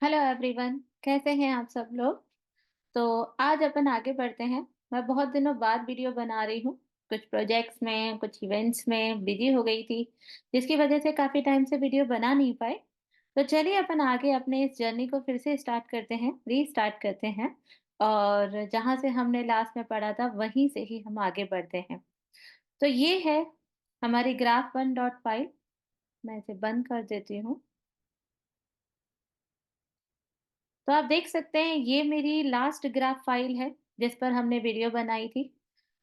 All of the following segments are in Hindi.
हेलो एवरीवन, कैसे हैं आप सब लोग। तो आज अपन आगे बढ़ते हैं। मैं बहुत दिनों बाद वीडियो बना रही हूँ। कुछ प्रोजेक्ट्स में, कुछ इवेंट्स में बिजी हो गई थी, जिसकी वजह से काफी टाइम से वीडियो बना नहीं पाए। तो चलिए अपन आगे अपने इस जर्नी को फिर से स्टार्ट करते हैं, रीस्टार्ट करते हैं। और जहां से हमने लास्ट में पढ़ा था वहीं से ही हम आगे बढ़ते हैं। तो ये है हमारी ग्राफ वन डॉट फाइल। मैं इसे बंद कर देती हूँ। तो आप देख सकते हैं ये मेरी लास्ट ग्राफ फाइल है जिस पर हमने वीडियो बनाई थी।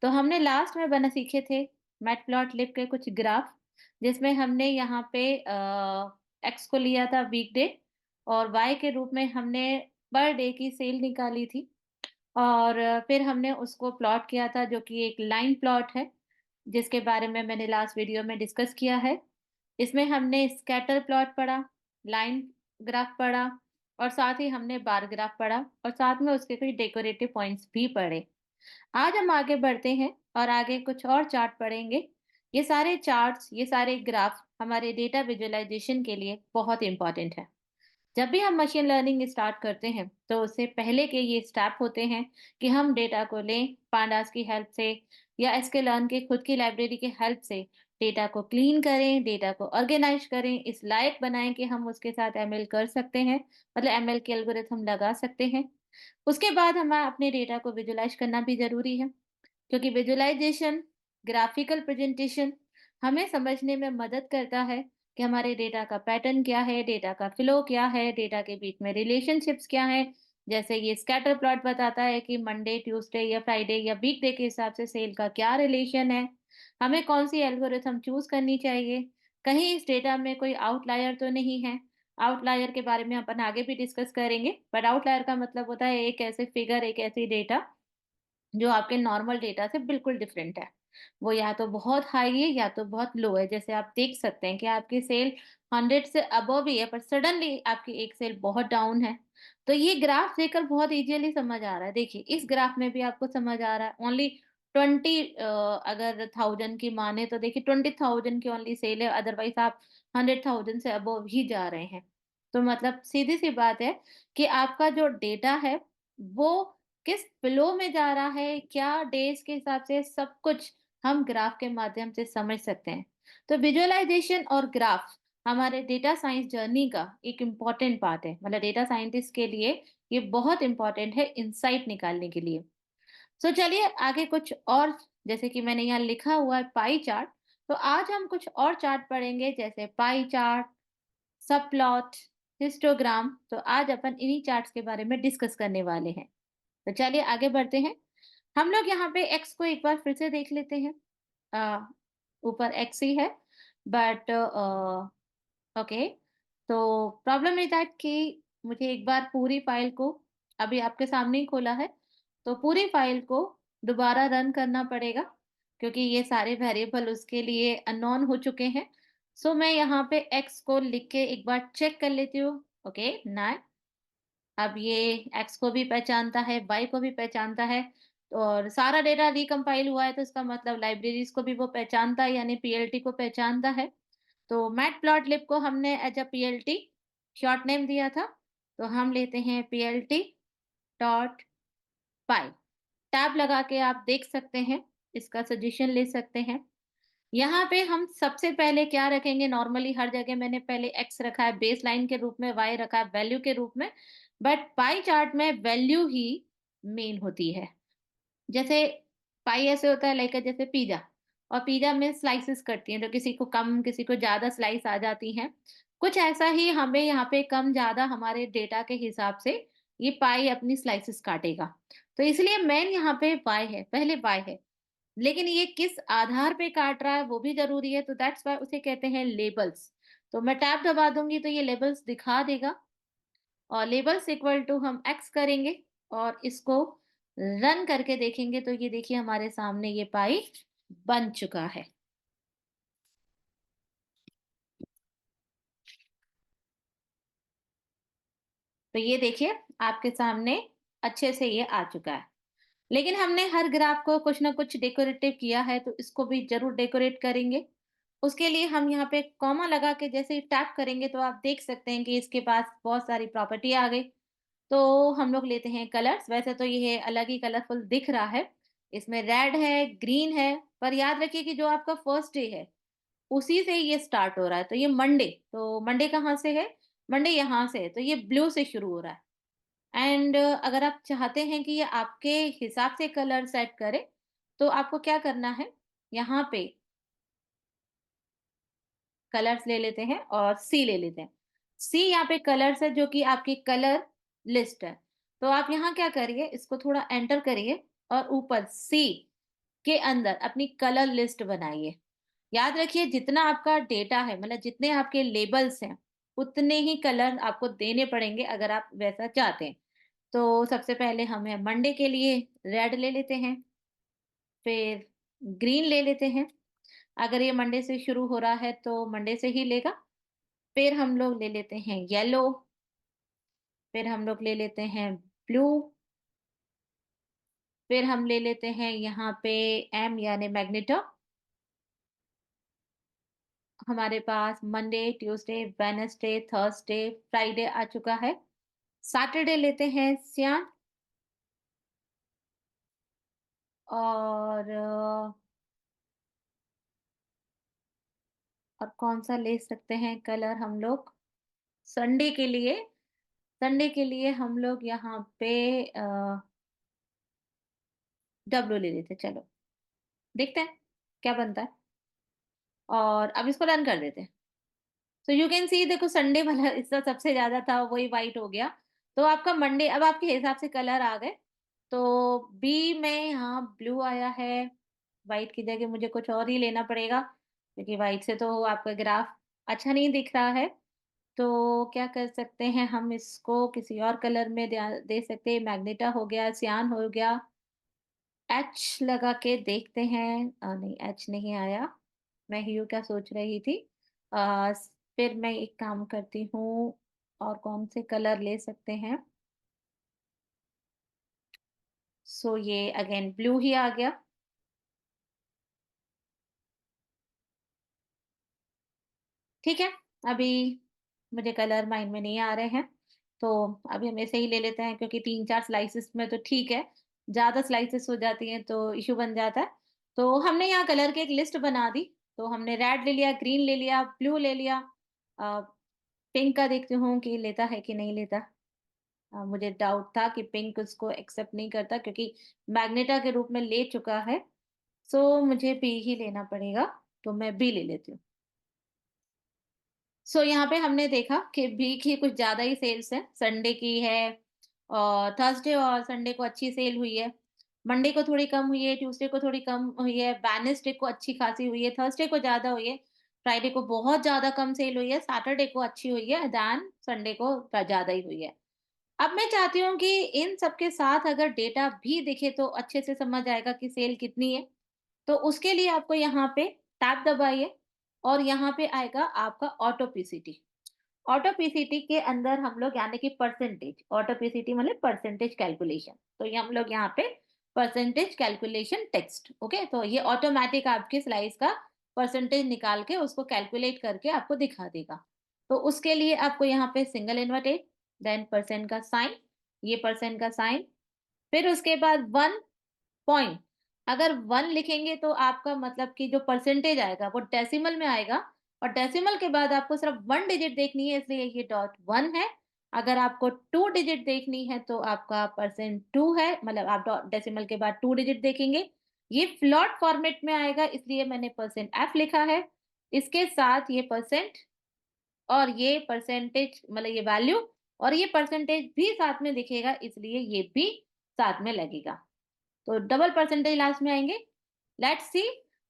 तो हमने लास्ट में बना सीखे थे मैटप्लॉटलिब के कुछ ग्राफ, जिसमें हमने यहाँ पे एक्स को लिया था वीकडे, और वाई के रूप में हमने पर डे की सेल निकाली थी। और फिर हमने उसको प्लॉट किया था, जो कि एक लाइन प्लॉट है, जिसके बारे में मैंने लास्ट वीडियो में डिस्कस किया है। इसमें हमने स्कैटर प्लॉट पढ़ा, लाइन ग्राफ पढ़ा, और साथ ही हमने बार ग्राफ पढ़ा, और साथ में उसके कुछ डेकोरेटिव पॉइंट्स भी पढ़े। आज हम आगे बढ़ते हैं और आगे कुछ और चार्ट पढ़ेंगे। ये सारे चार्ट्स, ये सारे ग्राफ हमारे डेटा विजुअलाइजेशन के लिए बहुत इंपॉर्टेंट है। जब भी हम मशीन लर्निंग स्टार्ट करते हैं तो उससे पहले के ये स्टेप होते हैं कि हम डेटा को लें पांडास की हेल्प से, या एसके लर्न के खुद की लाइब्रेरी की हेल्प से डेटा को क्लीन करें, डेटा को ऑर्गेनाइज करें, इस लायक बनाएं कि हम उसके साथ एमएल कर सकते हैं, मतलब एमएल के एल्गोरिथम लगा सकते हैं। उसके बाद हमें अपने डेटा को विजुलाइज करना भी जरूरी है, क्योंकि विजुअलाइजेशन, ग्राफिकल प्रेजेंटेशन हमें समझने में मदद करता है कि हमारे डेटा का पैटर्न क्या है, डेटा का फ्लो क्या है, डेटा के बीच में रिलेशनशिप्स क्या है। जैसे ये स्कैटर प्लॉट बताता है कि मंडे, ट्यूसडे या फ्राइडे या वीकडे के हिसाब से सेल का क्या रिलेशन है, हमें कौन सी एल्गोरिथम चूज करनी चाहिए, कहीं इस डेटा में कोई आउटलायर तो नहीं है। आउटलायर के बारे में अपन आगे भी डिस्कस करेंगे, बट आउटलायर का मतलब होता है एक ऐसे फिगर, एक ऐसी डेटा जो आपके नॉर्मल डेटा से बिल्कुल डिफरेंट है। वो या तो बहुत हाई है या तो बहुत लो है। जैसे आप देख सकते हैं कि आपकी सेल 100 से अबव ही है, पर सडनली आपकी एक सेल बहुत डाउन है। तो ये ग्राफ देखकर बहुत इजीली समझ आ रहा है। देखिए इस ग्राफ में भी आपको समझ आ रहा है ओनली 20, अगर 1000 की माने तो देखिए 20,000 की ओनली सेल है, अदरवाइज आप 100,000 से अबव ही जा रहे हैं। तो मतलब सीधी सी बात है कि आपका जो डेटा है वो किस फ्लो में जा रहा है, क्या डेज के हिसाब से, सब कुछ हम ग्राफ के माध्यम से समझ सकते हैं। तो विजुअलाइजेशन और ग्राफ हमारे डेटा साइंस जर्नी का एक इम्पॉर्टेंट पार्ट है। मतलब डेटा साइंटिस्ट के लिए ये बहुत इंपॉर्टेंट है इंसाइट निकालने के लिए। सो चलिए आगे कुछ और, जैसे कि मैंने यहाँ लिखा हुआ है पाई चार्ट। तो आज हम कुछ और चार्ट पढ़ेंगे, जैसे पाई चार्ट, सब प्लॉट, हिस्टोग्राम। तो आज अपन इन्हीं चार्ट्स के बारे में डिस्कस करने वाले हैं। तो चलिए आगे बढ़ते हैं। हम लोग यहाँ पे एक्स को एक बार फिर से देख लेते हैं। आ, ऊपर एक्स ही है, बट ओके। तो प्रॉब्लम इज दैट कि मुझे एक बार पूरी फाइल को, अभी आपके सामने ही खोला है, तो पूरी फाइल को दोबारा रन करना पड़ेगा, क्योंकि ये सारे वेरिएबल उसके लिए अननोन हो चुके हैं। सो मैं यहाँ पे एक्स को लिख के एक बार चेक कर लेती हूँ। ओके ना, अब ये एक्स को भी पहचानता है, वाई को भी पहचानता है, और सारा डेटा रिकम्पाइल हुआ है, तो इसका मतलब लाइब्रेरीज को भी वो पहचानता है, यानी पीएलटी को पहचानता है। तो मैट प्लॉट लिब को हमने as a PLT short name दिया था, तो हम लेते हैं पीएलटी डॉट पाई। टैब लगा के आप देख सकते हैं, इसका सजेशन ले सकते हैं। यहाँ पे हम सबसे पहले क्या रखेंगे, नॉर्मली हर जगह मैंने पहले एक्स रखा है बेस लाइन के रूप में, वाई रखा है वैल्यू के रूप में, बट पाई चार्ट में वैल्यू ही मेन होती है। जैसे पाई ऐसे होता है लाइक जैसे पिज्जा, और पिज्जा में स्लाइसेस करती हैं, तो किसी को कम किसी को ज्यादा स्लाइस आ जाती हैं। कुछ ऐसा ही हमें यहाँ पे कम ज्यादा हमारे डेटा के हिसाब से ये पाई अपनी स्लाइसेस काटेगा। तो इसलिए मेन यहाँ पे वाई है, पहले वाई है, लेकिन ये किस आधार पे काट रहा है वो भी जरूरी है, तो दैट्स वाई उसे कहते हैं लेबल्स। तो मैं टैब दबा दूंगी तो ये लेबल्स दिखा देगा, और लेबल्स इक्वल टू हम एक्स करेंगे, और इसको रन करके देखेंगे तो ये देखिए हमारे सामने ये पाई बन चुका है। तो ये देखिए आपके सामने अच्छे से ये आ चुका है। लेकिन हमने हर ग्राफ को कुछ ना कुछ डेकोरेटिव किया है, तो इसको भी जरूर डेकोरेट करेंगे। उसके लिए हम यहाँ पे कॉमा लगा के जैसे ही टैप करेंगे तो आप देख सकते हैं कि इसके पास बहुत सारी प्रॉपर्टी आ गई। तो हम लोग लेते हैं कलर्स, वैसे तो ये अलग ही कलरफुल दिख रहा है। इसमें रेड है, ग्रीन है, पर याद रखिए कि जो आपका फर्स्ट डे है, उसी से ये स्टार्ट हो रहा है। तो ये मंडे, तो मंडे कहाँ से है? मंडे यहाँ से है, तो ये ब्लू से शुरू हो रहा है। एंड अगर आप चाहते हैं कि ये आपके हिसाब से कलर सेट करे, तो आपको क्या करना है, यहाँ पे कलर्स ले लेते हैं और सी ले लेते हैं। सी यहाँ पे कलर्स है जो कि आपकी कलर लिस्ट है। तो आप यहाँ क्या करिए, इसको थोड़ा एंटर करिए और ऊपर सी के अंदर अपनी कलर लिस्ट बनाइए। याद रखिए जितना आपका डेटा है, मतलब जितने आपके लेबल्स हैं, उतने ही कलर आपको देने पड़ेंगे अगर आप वैसा चाहते हैं। तो सबसे पहले हमें मंडे के लिए रेड ले लेते हैं, फिर ग्रीन ले लेते हैं। अगर ये मंडे से शुरू हो रहा है तो मंडे से ही लेगा। फिर हम लोग ले लेते हैं येलो, फिर हम लोग ले लेते हैं ब्लू, फिर हम ले लेते हैं यहाँ पे एम यानी मैग्नेटा। हमारे पास Monday, Tuesday, Wednesday, Thursday, Friday आ चुका है। सैटरडे लेते हैं सियान, और और कौन सा ले सकते हैं कलर हम लोग संडे के लिए? संडे के लिए हम लोग यहाँ पे डब्लू ले लेते हैं। चलो देखते हैं क्या बनता है, और अब इसको रन कर देते हैं। सो यू कैन सी, देखो संडे वाला इसका सबसे ज्यादा था, वही वाइट हो गया। तो आपका मंडे अब आपके हिसाब से कलर आ गए। तो बी में यहाँ ब्लू आया है। वाइट की जगह मुझे कुछ और ही लेना पड़ेगा, क्योंकि वाइट से तो आपका ग्राफ अच्छा नहीं दिख रहा है। तो क्या कर सकते हैं, हम इसको किसी और कलर में दे सकते हैं। मैग्नेटा हो गया, सियान हो गया। एच लगा के देखते हैं। नहीं, एच नहीं आया। मैं ह्यू क्या सोच रही थी। फिर मैं एक काम करती हूँ, और कौन से कलर ले सकते हैं। सो ये अगेन ब्लू ही आ गया। ठीक है, अभी मुझे कलर माइंड में नहीं आ रहे हैं, तो अभी हम ऐसे ही ले लेते हैं, क्योंकि 3-4 स्लाइसेस में तो ठीक है। ज्यादा स्लाइसेस हो जाती हैं तो इशू बन जाता है। तो हमने यहाँ कलर की एक लिस्ट बना दी। तो हमने रेड ले लिया, ग्रीन ले लिया, ब्लू ले लिया। पिंक का देखती हूँ कि लेता है कि नहीं लेता। मुझे डाउट था कि पिंक उसको एक्सेप्ट नहीं करता, क्योंकि मैग्नेटा के रूप में ले चुका है। सो मुझे बी ही लेना पड़ेगा। तो मैं बी ले लेती हूँ। सो यहाँ पे हमने देखा कि बी की कुछ ज्यादा ही सेल्स है, संडे की है, और थर्सडे और संडे को अच्छी सेल हुई है। मंडे को थोड़ी कम हुई है, ट्यूसडे को थोड़ी कम हुई है, वेडनेसडे को अच्छी खासी हुई है, थर्सडे को ज्यादा हुई है, फ्राइडे को बहुत ज्यादा कम सेल हुई है, सैटरडे को अच्छी हुई है, दैन संडे को ज्यादा ही हुई है। अब मैं चाहती हूँ कि इन सबके साथ अगर डेटा भी दिखे तो अच्छे से समझ आएगा कि सेल कितनी है। तो उसके लिए आपको यहाँ पे टैब दबाइए, और यहाँ पे आएगा आपका ऑटो पीसीटी। ऑटो पीसीटी के अंदर हम लोग यानी कि परसेंटेज, ऑटो पीसीटी मतलब परसेंटेज कैलकुलेशन, तो ये हम लोग यहाँ पे परसेंटेज कैलकुलेशन टेक्स्ट। ओके, तो ये ऑटोमेटिक आपके स्लाइस का परसेंटेज निकाल के उसको कैलकुलेट करके आपको दिखा देगा। तो उसके लिए आपको यहाँ पे सिंगल इन्वर्टेड, देन परसेंट का साइन, ये परसेंट का साइन, फिर उसके बाद वन पॉइंट। अगर वन लिखेंगे तो आपका मतलब कि जो परसेंटेज आएगा वो डेसिमल में आएगा, और डेसिमल के बाद आपको सिर्फ वन डिजिट देखनी है, इसलिए ये डॉट वन है। अगर आपको टू डिजिट देखनी है तो आपका परसेंट टू है, मतलब आप डेसिमल के बाद टू डिजिट देखेंगे। ये फ्लॉट फॉर्मेट में आएगा, इसलिए मैंने परसेंट एफ लिखा है। इसके साथ ये परसेंट और ये परसेंटेज मतलब ये वैल्यू और ये परसेंटेज भी साथ में दिखेगा, इसलिए ये भी साथ में लगेगा। तो डबल परसेंटेज लास्ट में आएंगे। लेट्स सी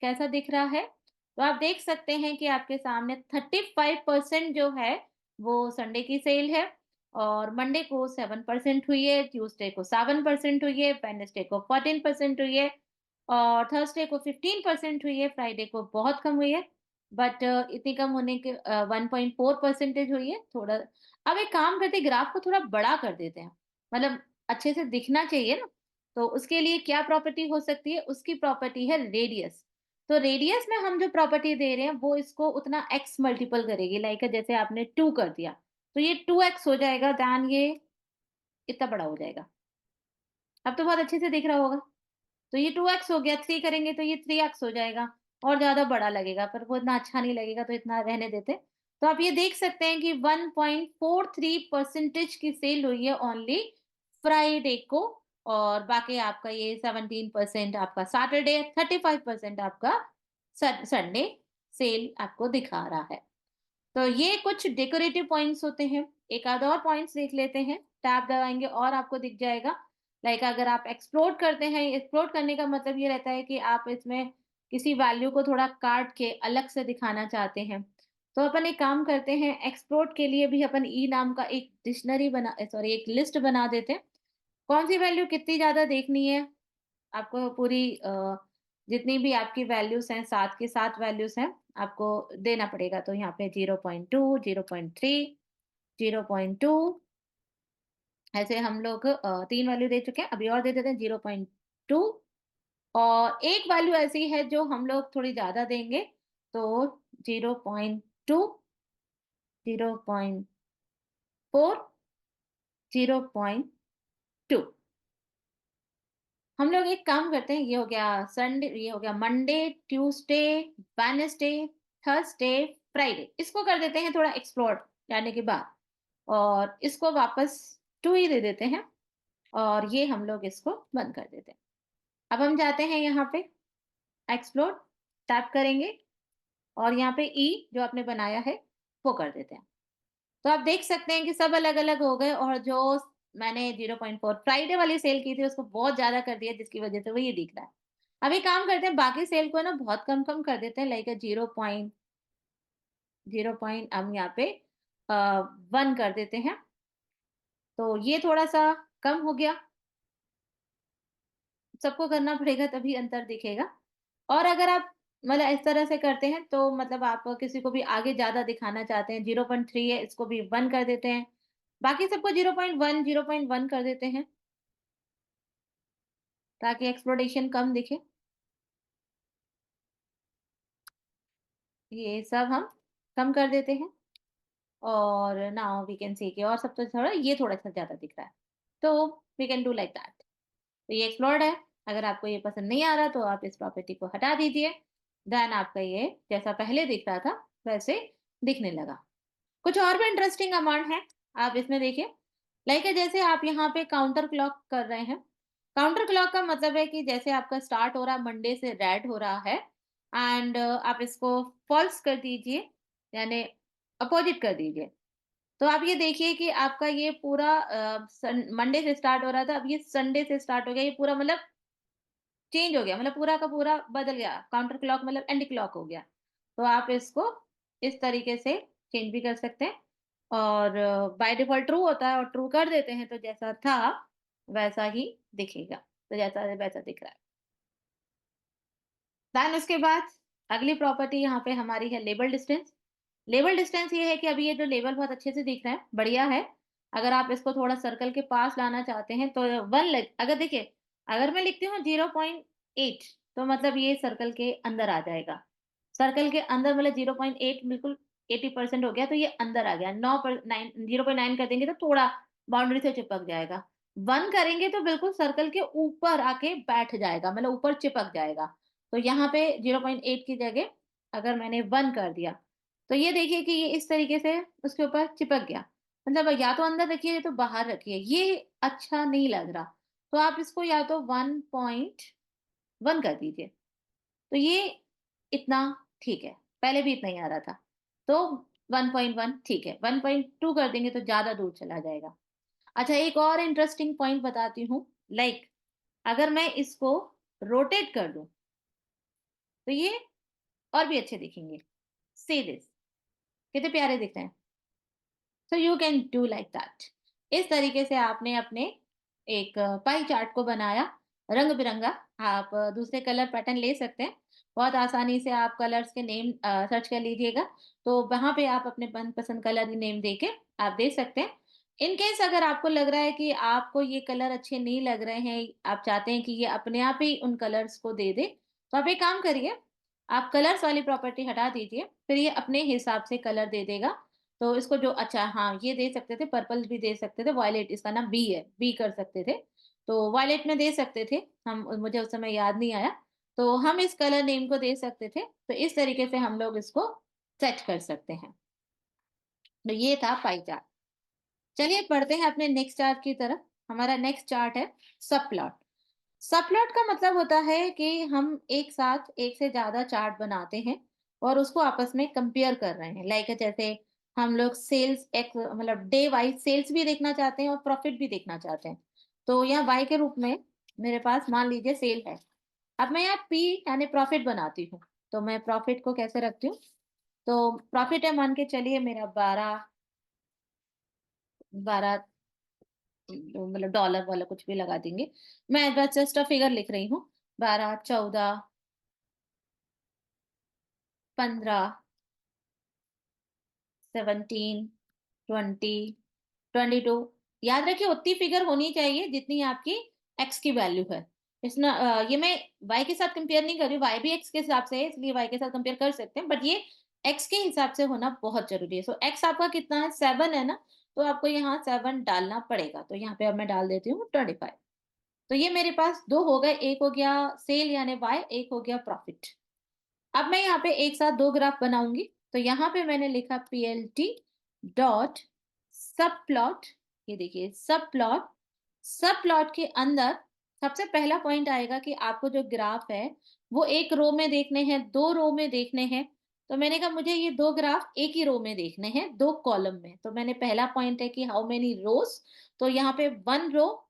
कैसा दिख रहा है। तो आप देख सकते हैं कि आपके सामने 35% जो है वो संडे की सेल है, और मंडे को 7% हुई है, ट्यूसडे को 7% हुई है, वेडनेसडे को 14% हुई है, और थर्सडे को 15% हुई है, फ्राइडे को बहुत कम हुई है। बट इतनी कम होने के 1.4% हुई है थोड़ा। अब एक काम करते हैं, ग्राफ को थोड़ा बड़ा कर देते हैं, मतलब अच्छे से दिखना चाहिए ना। तो उसके लिए क्या प्रॉपर्टी हो सकती है, उसकी प्रॉपर्टी है रेडियस। तो रेडियस में हम जो प्रॉपर्टी दे रहे हैं वो इसको उतना x मल्टीपल करेगी, लाइक जैसे आपने 2 कर दिया, तो ये 2x हो जाएगा, दैन ये इतना बड़ा हो जाएगा। अब तो बहुत अच्छे से दिख रहा होगा। तो ये 2x हो गया, 3 करेंगे तो ये 3x हो जाएगा और ज़्यादा बड़ा लगेगा, पर वो इतना अच्छा नहीं लगेगा तो इतना रहने देते हैं। तो आप ये देख सकते हैं कि 1.43% की सेल हुई है ओनली फ्राइडे को, और बाकी आपका ये 17% आपका सैटरडे, 35% आपका संडे सेल आपको दिखा रहा है। तो ये कुछ डेकोरेटिव पॉइंट्स होते हैं। एक आध और पॉइंट्स देख लेते हैं। टैब दबाएँगे और आपको दिख जाएगा। लाइक अगर आप एक्सप्लोर करते हैं, एक्सप्लोर करने का मतलब ये रहता है कि आप इसमें किसी वैल्यू को थोड़ा काट के अलग से दिखाना चाहते हैं। तो अपन एक काम करते हैं, एक्सप्लोर के लिए भी अपन ई नाम का एक डिक्शनरी एक लिस्ट बना देते हैं। कौन-सी वैल्यू कितनी ज़्यादा देखनी है, आपको पूरी जितनी भी आपकी वैल्यूज़ हैं, 7 की 7 वैल्यूज़ हैं, आपको देना पड़ेगा। तो यहाँ पे 0.2, 0.3, 0.2, ऐसे हम लोग 3 वैल्यू दे चुके हैं, अभी और दे देते हैं 0.2, और एक वैल्यू ऐसी है जो हम लोग थोड़ी ज़्यादा देंगे, तो 0.2, 0.4, 0.2। हम लोग एक काम करते हैं, ये हो गया संडे, ये हो गया Monday, Tuesday, Wednesday, Thursday, Friday. इसको कर देते हैं थोड़ा एक्सप्लोर जाने के बाद, और इसको वापस 2 ही दे देते हैं, और ये हम लोग इसको बंद कर देते हैं। अब हम जाते हैं यहाँ पे एक्सप्लोर, टैप करेंगे और यहाँ पे ई जो आपने बनाया है वो कर देते हैं। तो आप देख सकते हैं कि सब अलग-अलग हो गए, और जो मैंने 0.4 फ्राइडे वाली सेल की थी उसको बहुत ज़्यादा कर दिया, जिसकी वज़ह से वो ये दिख रहा है। अब एक काम करते हैं, बाकी सेल को ना बहुत कम-कम कर देते हैं, लाइक 0 पॉइंट हम यहाँ पे 1 कर देते हैं। तो ये थोड़ा-सा कम हो गया। सबको करना पड़ेगा तभी अंतर दिखेगा। और अगर आप मतलब इस तरह से करते हैं तो मतलब आप किसी को भी आगे ज़्यादा दिखाना चाहते हैं, 0.3 है इसको भी 1 कर देते हैं। बाकी सबको 0.1, 0.1 कर देते हैं, ताकि एक्सप्लोरेशन कम दिखे। ये सब हम कम कर देते हैं, और नाउ वी कैन सी कि और सब तो थोड़ा ये थोड़ा-सा ज़्यादा दिख रहा है। तो we can do like that. तो ये एक्सप्लोर्ड है। अगर आपको ये पसंद नहीं आ रहा तो आप इस प्रॉपर्टी को हटा दीजिए। देन आपका ये जैसा पहले दिख रहा था वैसे दिखने लगा। कुछ और भी इंटरेस्टिंग अमाउंट है, आप इसमें देखिए। लाइक जैसे आप यहाँ पे काउंटर क्लॉक कर रहे हैं। काउंटर क्लॉक का मतलब है कि जैसे आपका स्टार्ट हो रहा है मंडे से, रेड हो रहा है, एंड आप इसको फॉल्स कर दीजिए, यानी अपोजिट कर दीजिए। तो आप ये देखिए कि आपका ये पूरा मंडे से स्टार्ट हो रहा था, अब ये संडे से स्टार्ट हो गया, ये पूरा मतलब चेंज हो गया, मतलब पूरा का पूरा बदल गया। काउंटर क्लॉक मतलब एंटी क्लॉक हो गया। तो आप इसको इस तरीके से चेंज भी कर सकते हैं, और बाय डिफ़ॉल्ट ट्रू होता है, और ट्रू कर देते हैं तो जैसा था वैसा ही दिखेगा। तो जैसा है वैसा दिख रहा है। देन उसके बाद अगली प्रॉपर्टी यहाँ पे हमारी है लेबल डिस्टेंस। लेबल डिस्टेंस ये है कि अभी ये जो लेबल बहुत अच्छे से दिख रहा है, बढ़िया है। अगर आप इसको थोड़ा सर्कल के पास लाना चाहते हैं तो 1 लग अगर देखिए, अगर मैं लिखती हूँ 0.8 तो मतलब ये सर्कल के अंदर आ जाएगा। सर्कल के अंदर मतलब 0.8 बिल्कुल 80% हो गया, तो ये अंदर आ गया। 9 पर 9 0.9 कर देंगे तो थोड़ा बाउंड्री से चिपक जाएगा। 1 करेंगे तो बिल्कुल सर्कल के ऊपर आके बैठ जाएगा, मतलब ऊपर चिपक जाएगा। तो यहाँ पे 0.8 की जगह अगर मैंने 1 कर दिया, तो ये देखिए कि ये इस तरीके से उसके ऊपर चिपक गया। मतलब या तो अंदर रखिए या तो बाहर रखिए, ये अच्छा नहीं लग रहा। तो आप इसको या तो 1.1 कर दीजिए। तो ये इतना ठीक है, पहले भी इतना ही आ रहा था। तो 1.1 ठीक है, 1.2 कर देंगे तो ज़्यादा दूर चला जाएगा। अच्छा, एक और इंटरेस्टिंग पॉइंट बताती हूँ, लाइक अगर मैं इसको रोटेट कर दूँ, तो ये और भी अच्छे दिखेंगे। सी दिस, कितने प्यारे दिख रहे हैं। So you can do like that. इस तरीके से आपने अपने एक पाई चार्ट को बनाया, रंग बिरंगा। आप दूसरे कलर पैटर्न ले सकते हैं। बहुत आसानी से आप कलर्स के नेम सर्च कर लीजिएगा, तो वहां पे आप अपने मनपसंद कलर नेम दे के आप दे सकते हैं। इन केस अगर आपको लग रहा है कि आपको ये कलर अच्छे नहीं लग रहे हैं, आप चाहते हैं कि ये अपने आप ही उन कलर्स को दे दे, तो आप एक काम करिए, आप कलर्स वाली प्रॉपर्टी हटा दीजिए, फिर ये अपने हिसाब से कलर दे देगा। तो इसको जो अच्छा हाँ, ये दे सकते थे, पर्पल भी दे सकते थे, वॉयलेट इसका नाम बी है, बी कर सकते थे। तो वॉयलेट में दे सकते थे हम, मुझे उस समय याद नहीं आया। तो हम इस कलर नेम को दे सकते थे। तो इस तरीके से हम लोग इसको सेट कर सकते हैं। तो ये था पाई चार्ट। चलिए पढ़ते हैं अपने नेक्स्ट चार्ट की तरफ। हमारा नेक्स्ट चार्ट है सब प्लॉट। सब प्लॉट का मतलब होता है कि हम एक साथ एक से ज्यादा चार्ट बनाते हैं और उसको आपस में कंपेयर कर रहे हैं। लाइक जैसे हम लोग सेल्स एक मतलब डे वाइज सेल्स भी देखना चाहते हैं और प्रॉफिट भी देखना चाहते हैं। तो यहाँ वाई के रूप में मेरे पास मान लीजिए सेल है। अब मैं यहाँ पी यानी प्रॉफिट बनाती हूँ। तो मैं प्रॉफिट को कैसे रखती हूँ? तो प्रॉफिट है, मान के चलिए मेरा 12 मतलब डॉलर वाला कुछ भी लगा देंगे। मैं बस जस्ट फिगर लिख रही हूँ। 12, 14, 15, 17, 20, 22। याद रखिए उतनी फिगर होनी चाहिए जितनी आपकी एक्स की वैल्यू है। इसमें ये मैं वाई के साथ कंपेयर नहीं कर रही हूँ, वाई भी एक्स के हिसाब से है इसलिए वाई के साथ कंपेयर कर सकते हैं, बट ये एक्स के हिसाब से होना बहुत जरूरी है। सो एक्स आपका कितना है? 7 है ना। तो आपको यहाँ 7 डालना पड़ेगा। तो यहाँ पे अब मैं डाल देती हूँ 25। तो ये मेरे पास दो हो गए, एक हो गया सेल यानी वाई, एक हो गया प्रॉफिट। अब मैं यहाँ पे एक साथ दो ग्राफ बनाऊंगी। तो यहाँ पे मैंने लिखा पीएलटी डॉट सब प्लॉट। ये देखिए सब प्लॉट। सब प्लॉट के अंदर सबसे पहला पॉइंट आएगा कि आपको जो ग्राफ है वो एक रो में देखने हैं, दो रो में देखने हैं। तो मैंने कहा मुझे ये दो ग्राफ एक ही रो में देखने हैं, दो कॉलम में। तो मैंने पहला पॉइंट है कि हाउ मेनी रोज। तो यहाँ पे 1 रो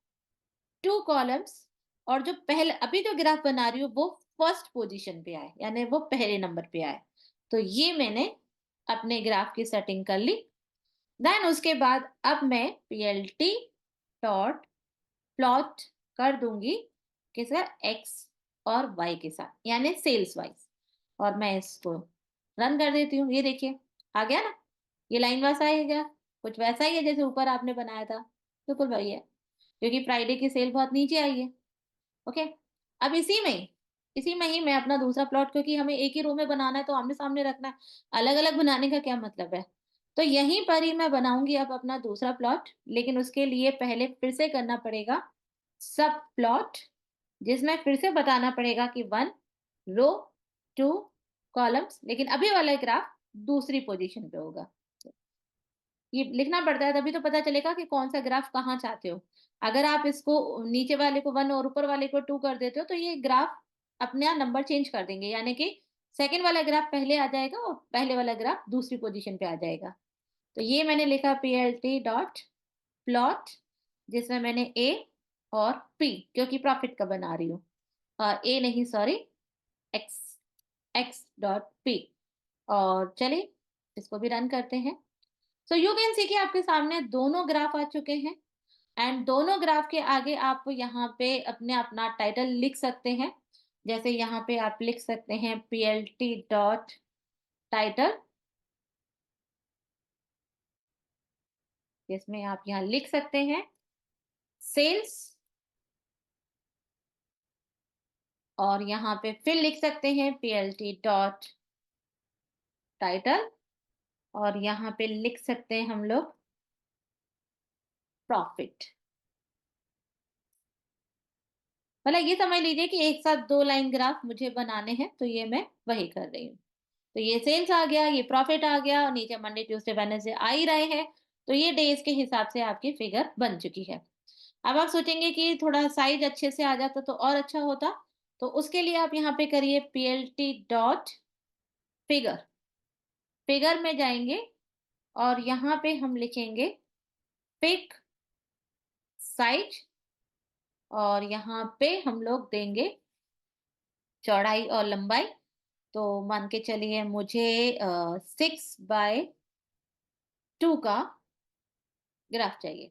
2 कॉलम्स। और जो पहले अभी जो ग्राफ बना रही हूँ वो फर्स्ट पोजीशन पे आए यानी वो पहले नंबर पे आए। तो ये मैंने अपने ग्राफ की सेटिंग कर ली। देन उसके बाद अब मैं पीएलटी डॉट प्लॉट कर दूंगी किसका? एक्स और वाई के साथ यानी सेल्स वाइज। और मैं इसको रन कर देती हूँ। ये देखिए आ गया ना। ये लाइन वैसा ही है, कुछ वैसा ही है जैसे ऊपर आपने बनाया था। बिल्कुल वही है, क्योंकि फ्राइडे की सेल बहुत नीचे आई है। ओके। अब इसी में ही मैं अपना दूसरा प्लॉट, क्योंकि हमें एक ही रो में बनाना है तो आमने सामने रखना है। अलग अलग बनाने का क्या मतलब है? तो यहीं पर ही मैं बनाऊंगी अब अपना दूसरा प्लॉट, लेकिन उसके लिए पहले फिर से करना पड़ेगा सब प्लॉट, जिसमें फिर से बताना पड़ेगा कि 1 रो 2 कॉलम्स, लेकिन अभी वाला ग्राफ दूसरी पोजीशन पे होगा। ये लिखना पड़ता है तभी तो पता चलेगा कि कौन सा ग्राफ कहाँ चाहते हो। अगर आप इसको नीचे वाले को 1 और ऊपर वाले को 2 कर देते हो तो ये ग्राफ अपने आप नंबर चेंज कर देंगे, यानी कि सेकंड वाला ग्राफ पहले आ जाएगा और पहले वाला ग्राफ दूसरी पोजीशन पे आ जाएगा। तो ये मैंने लिखा पीएलटी डॉट प्लॉट, जिसमें मैंने ए और पी, क्योंकि प्रॉफिट का बना रही हूँ, ए नहीं sorry, x, x dot P. और चलिए इसको भी रन करते हैं। सो यू कैन सी कि आपके सामने दोनों ग्राफ आ चुके हैं। एंड दोनों ग्राफ के आगे आप यहाँ पे अपने अपना टाइटल लिख सकते हैं। जैसे यहाँ पे आप लिख सकते हैं पीएलटी डॉट टाइटल, जिसमें आप यहाँ लिख सकते हैं सेल्स। और यहाँ पे फिर लिख सकते हैं पीएलटी डॉट टाइटल। और यहाँ पे लिख सकते हैं हम लोग प्रॉफिट। मतलब ये समझ लीजिए कि एक साथ दो लाइन ग्राफ मुझे बनाने हैं, तो ये मैं वही कर रही हूँ। तो ये सेल्स आ गया, ये प्रॉफिट आ गया, और नीचे मंडे ट्यूसडे वेडनेसडे आ ही रहे हैं। तो ये डेज के हिसाब से आपकी फिगर बन चुकी है। अब आप सोचेंगे कि थोड़ा साइज अच्छे से आ जाता तो और अच्छा होता। तो उसके लिए आप यहाँ पे करिए पीएलटी डॉट फिगर। फिगर में जाएंगे और यहाँ पे हम लिखेंगे पिक साइज। और यहाँ पे हम लोग देंगे चौड़ाई और लंबाई। तो मान के चलिए मुझे 6/2 का ग्राफ चाहिए।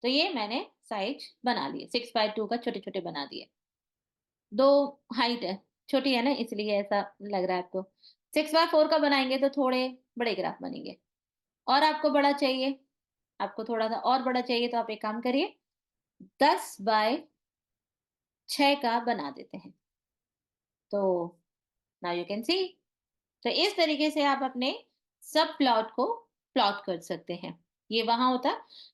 तो ये मैंने साइज बना लिए, 6/2 का छोटे छोटे बना दिए। दो हाइट है, छोटी है ना इसलिए ऐसा लग रहा है आपको। 6/4 का बनाएंगे तो थोड़े बड़े ग्राफ बनेंगे। और आपको बड़ा चाहिए, आपको थोड़ा सा और बड़ा चाहिए, तो आप एक काम करिए 10/6 का बना देते हैं। तो नाउ यू कैन सी। तो इस तरीके से आप अपने सब प्लॉट को प्लॉट कर सकते हैं। ये वहां होता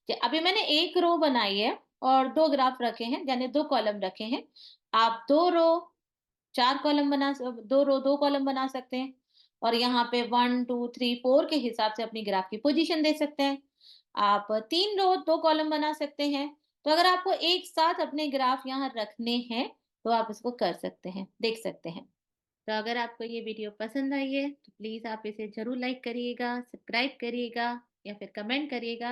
कि अभी मैंने एक रो बनाई है और दो ग्राफ रखे हैं, यानी दो कॉलम रखे हैं। आप दो रो चार कॉलम दो रो दो कॉलम बना सकते हैं, और यहाँ पे 1 2 3 4 के हिसाब से अपनी ग्राफ की पोजीशन दे सकते हैं। आप तीन रो दो कॉलम बना सकते हैं। तो अगर आपको एक साथ अपने ग्राफ यहाँ रखने हैं तो आप इसको कर सकते हैं, देख सकते हैं। तो अगर आपको ये वीडियो पसंद आई है तो प्लीज आप इसे जरूर लाइक करिएगा, सब्सक्राइब करिएगा या फिर कमेंट करिएगा।